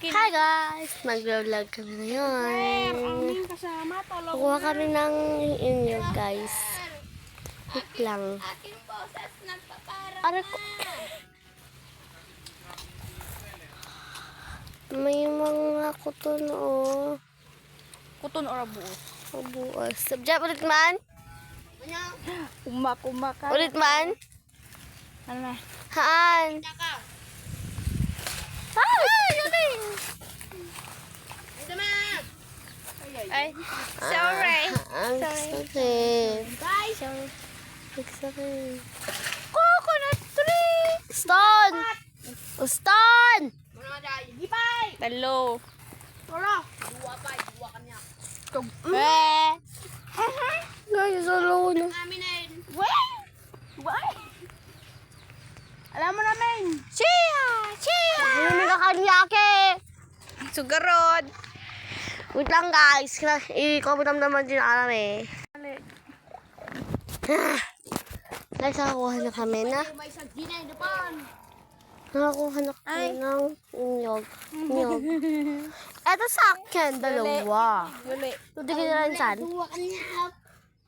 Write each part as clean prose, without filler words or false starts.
Hi guys! Mag-vlog kami ngayon. Kukuha kami ng inyo guys. Wait lang. Aray ko. May mga kuton o. Kuton or buos? Buos. Subject ulit man? Kumak ka. Ulit man? Ano na? Haan? Ay! Galing! Ay, sorry. Ang sakit. Bye. Ang sakit. Coconut tree. Stone! O stone! Talo. Guys, solo na. Bye. Alam mo namin. Chia! Hindi ka kanyake! Sugarod. Wait lang guys. I-comment naman din alam eh. Guys, nakakuha na kami na. Nakakuha na kami ng nyog. Eto sa akin, dalawa. Uli. Tutigil na rin saan?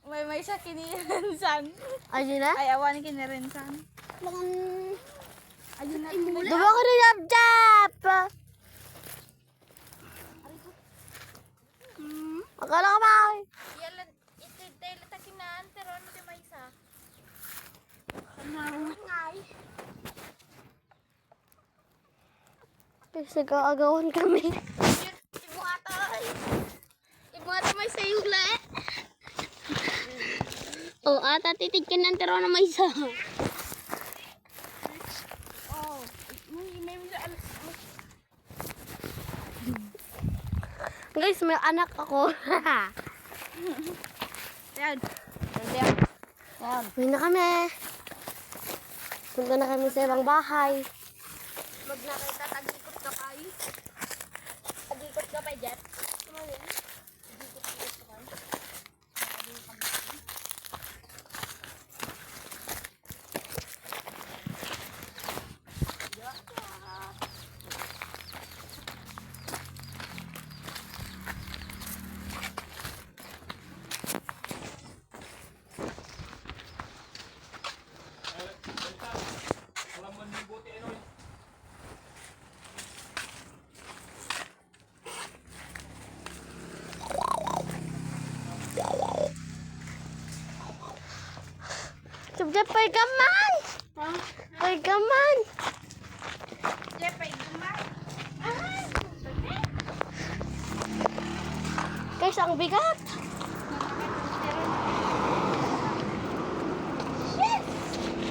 May isa kinirinsan. Ayun na? Ay, awan kinirinsan. Ayun na. Diba ko rin jab-jab? Akala ka ba? Yalan, ito dahil takinan, pero ano di may isa? Kasi nag-aagawan kami. Ibu ata may sayula eh. Oh, ata titig ka ng tero na may isa. Oh, may Guys, may anak ako. yan. Yan. Uwi na kami. Punta na kami sa ibang bahay. Mag nakita, tag-ikot ka pa eh. Tag-ikot ka pa, Jet. Subject pa gaman. Pay gaman. Jet, pa igumay. Guys, ang bigat.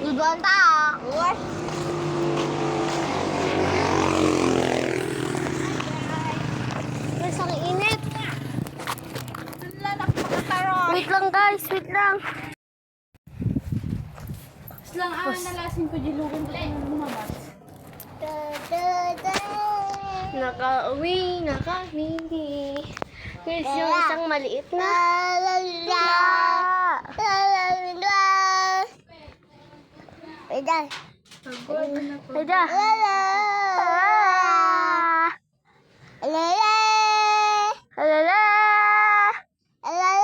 Duduan ta. What? Guys, ang init. Lanak makataroy. Wait lang guys, wait lang. Lang nalasin ko dilugan ko yung lumabas. Nakauwi na kami. Guys, yung isang maliit na. Pwede. Pwede. Alala. Alala. Alala. Alala.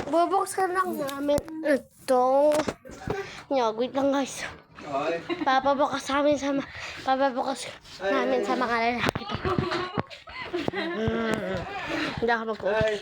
Bubuksan lang namin ito. Wait lang guys. Papabukas namin sa mga lalaki. Hindi ako mag-uwi.